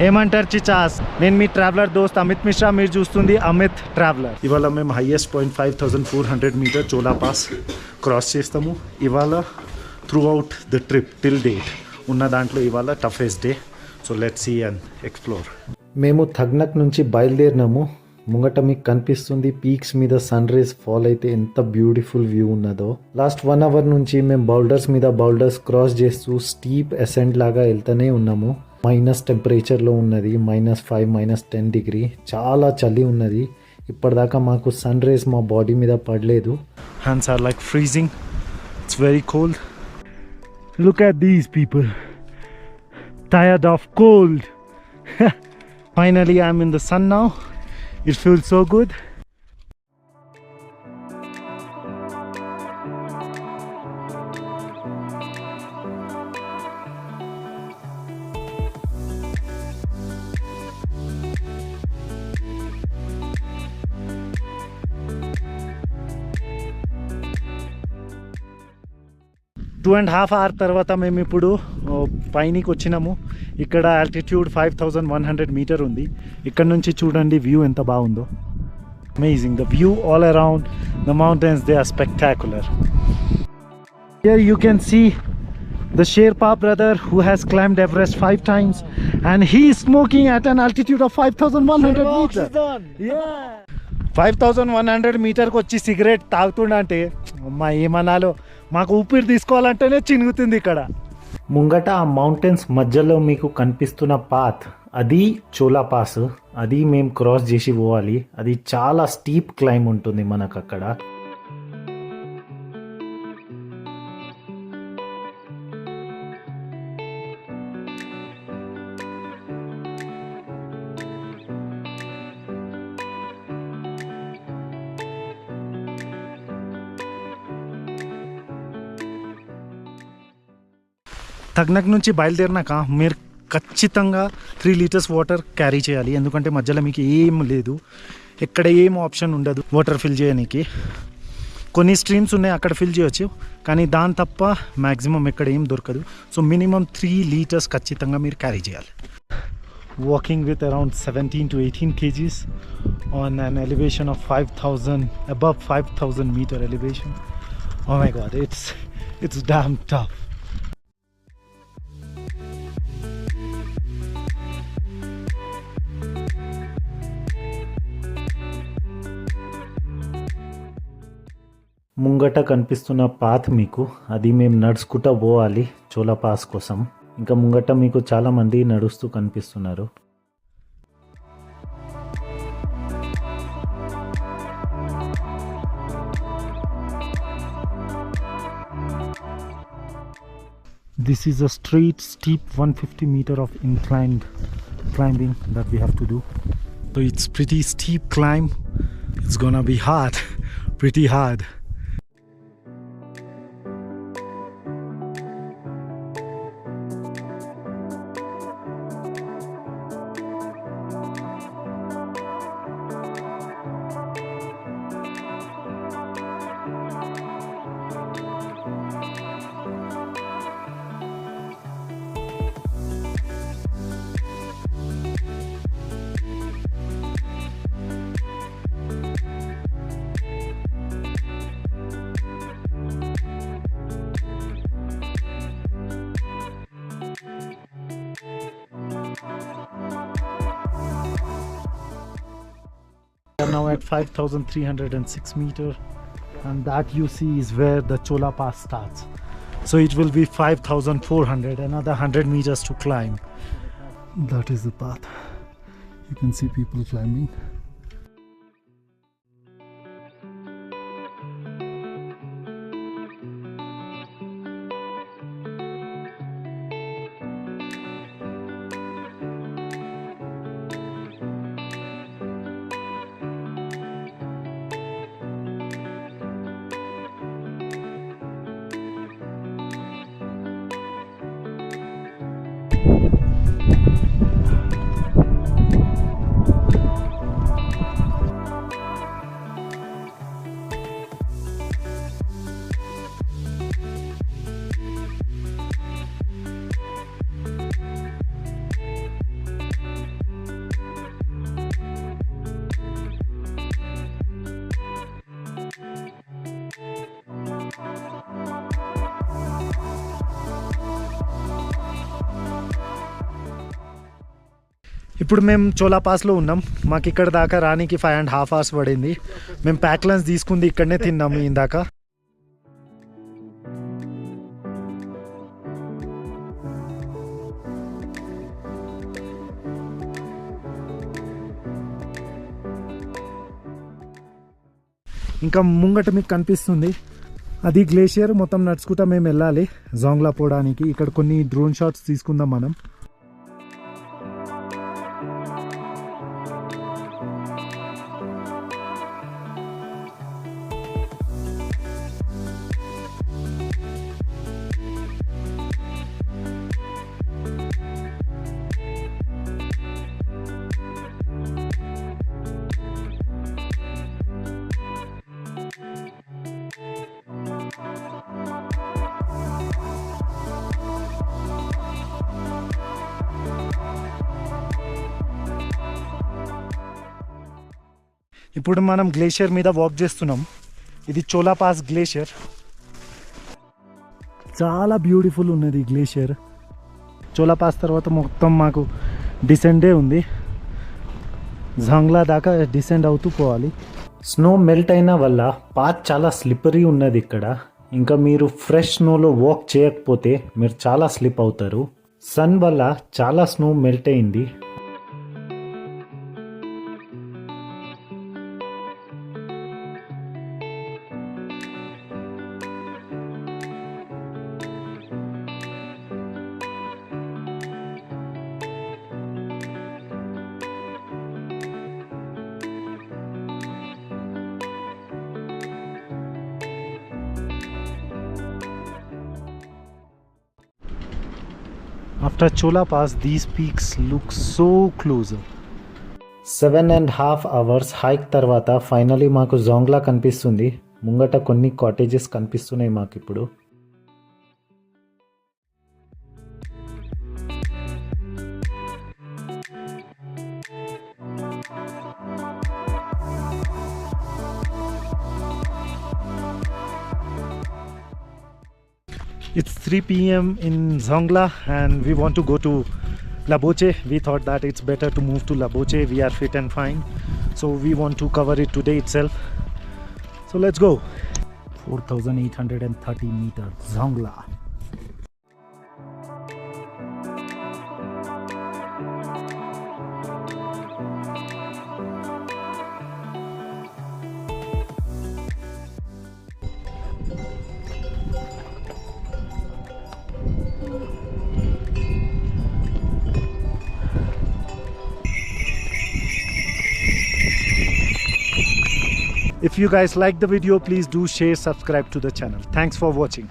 ఏమంటారు చిచాస్? నేను మీ ట్రావెలర్ దోస్త్ అమిత్ మిశ్రా, మీరు చూస్తుంది అమిత్ ట్రావెలర్. ఇవాళ మేము highest point 5400 meter Cho La pass cross చేస్తాము. ఇవాళ throughout the trip till date ఉన్న దాంట్లో ఇవాళ toughest day. So let's see and explore. మేము థగ్నక్ నుంచి బయలుదేరినాము. ముంగట మీకు కనిపిస్తుంది పీక్స్ మీద సన్ రేస్ ఫాల్ అయితే ఎంత బ్యూటిఫుల్ వ్యూ ఉన్నదో. లాస్ట్ 1 అవర్ నుంచి మేము బౌల్డర్స్ మీద బౌల్డర్స్ క్రాస్ చేస్తూ స్టీప్ అసెంట్ లాగా వెళ్తూనే ఉన్నాము. మైనస్ టెంపరేచర్లో ఉన్నది, -5 -10 డిగ్రీ. చాలా చలి ఉన్నది. ఇప్పటిదాకా మాకు సన్ రేస్ మా బాడీ మీద పడలేదు. Hands are like freezing. It's very cold. Look at these people tired of cold. Finally I'm in the sun now. It feels so good. 2.5 hours తర్వాత మేము ఇప్పుడు పైనకి వచ్చినాము. ఇక్కడ ఆల్టిట్యూడ్ 5100 మీటర్ ఉంది. ఇక్కడ నుంచి చూడండి వ్యూ ఎంత బాగుందో. Amazing. The view all around the mountains, they are spectacular. Here you can see the Sherpa brother who has climbed Everest 5 times and he is smoking at an altitude of 5100 meters. Yeah. 5100 మీటర్కి వచ్చి cigarette తాగుతుండంటే అమ్మా ఏమనాలో. మాకు ఊపిరి తీసుకోవాలంటేనే చినుగుతుంది ఇక్కడ. ముంగట ఆ mountains మధ్యలో మీకు కనిపిస్తున్న పాత్, అది చోలా పాస్. అది మేము క్రాస్ చేసి పోవాలి. అది చాలా స్టీప్ క్లైమ్ ఉంటుంది మనకు అక్కడ. థగ్నక్ నుంచి బయలుదేరినాక మీరు ఖచ్చితంగా 3 లీటర్స్ వాటర్ క్యారీ చేయాలి. ఎందుకంటే మధ్యలో మీకు ఏం లేదు, ఎక్కడ ఏం ఆప్షన్ ఉండదు వాటర్ ఫిల్ చేయడానికి. కొన్ని స్ట్రీమ్స్ ఉన్నాయి అక్కడ ఫిల్ చేయొచ్చు, కానీ దాని తప్ప మ్యాక్సిమం ఎక్కడ ఏం దొరకదు. సో మినిమం 3 లీటర్స్ ఖచ్చితంగా మీరు క్యారీ చేయాలి. Walking with around 17 to 18 kgs on an elevation of 5000, above 5000 meter elevation. Oh my god, it's damn tough. ముంగట కనిపిస్తున్న పాత్ మీకు, అది మేము నడుచుకుంటూ పోవాలి చోలా పాస్ కోసం. ఇంకా ముంగట మీకు చాలామంది నడుస్తూ కనిపిస్తున్నారు. This is a straight, steep 150 meter of inclined climbing that we have to do. So it's pretty steep climb. It's gonna be hard, pretty hard. We are now at 5306 meter, and that you see is where the Chola Pass starts. So it will be 5400, another 100 meters to climb. That is the path. You can see people climbing. ఇప్పుడు మేము చోలా పాస్లో ఉన్నాం. మాకు ఇక్కడ దాకా రానికి 5.5 hours పడింది. మేము pack lunch తీసుకుంది ఇక్కడనే తిన్నాము ఇందాక. ఇంకా ముంగట మీకు కనిపిస్తుంది అది గ్లేషియర్. మొత్తం నడుచుకుంటా మేము వెళ్ళాలి జాంగ్లా పోవడానికి. ఇక్కడ కొన్ని డ్రోన్ షాట్స్ తీసుకుందాం మనం. ఇప్పుడు మనం గ్లేషియర్ మీద వాక్ చేస్తున్నాం. ఇది చోలా పాస్ గ్లేషియర్. చాలా బ్యూటిఫుల్ ఉన్నది గ్లేషియర్. చోలా పాస్ తర్వాత మొత్తం మాకు డిసెండే ఉంది. జాంగ్లా దాకా డిసెండ్ అవుతూ పోవాలి. స్నో మెల్ట్ అయిన వల్ల పాత్ చాలా స్లిప్పరీ ఉన్నది ఇక్కడ. ఇంకా మీరు ఫ్రెష్ స్నోలో వాక్ చేయకపోతే మీరు చాలా స్లిప్ అవుతారు. సన్ వల్ల చాలా స్నో మెల్ట్ అయింది. After Chola Pass, these peaks look so closer. 7.5 hours hike తర్వాత ఫైనలీ మాకు జాంగ్లా కనిపిస్తుంది. ముంగట కొన్ని కాటేజెస్ కనిపిస్తున్నాయి మాకు ఇప్పుడు. It's 3 p.m. in Zongla and we want to go to Lobuche. We thought that it's better to move to Lobuche. We are fit and fine, so we want to cover it today itself. So let's go. 4,830 meters, Zongla. If you guys like the video, please do share, subscribe to the channel. Thanks for watching.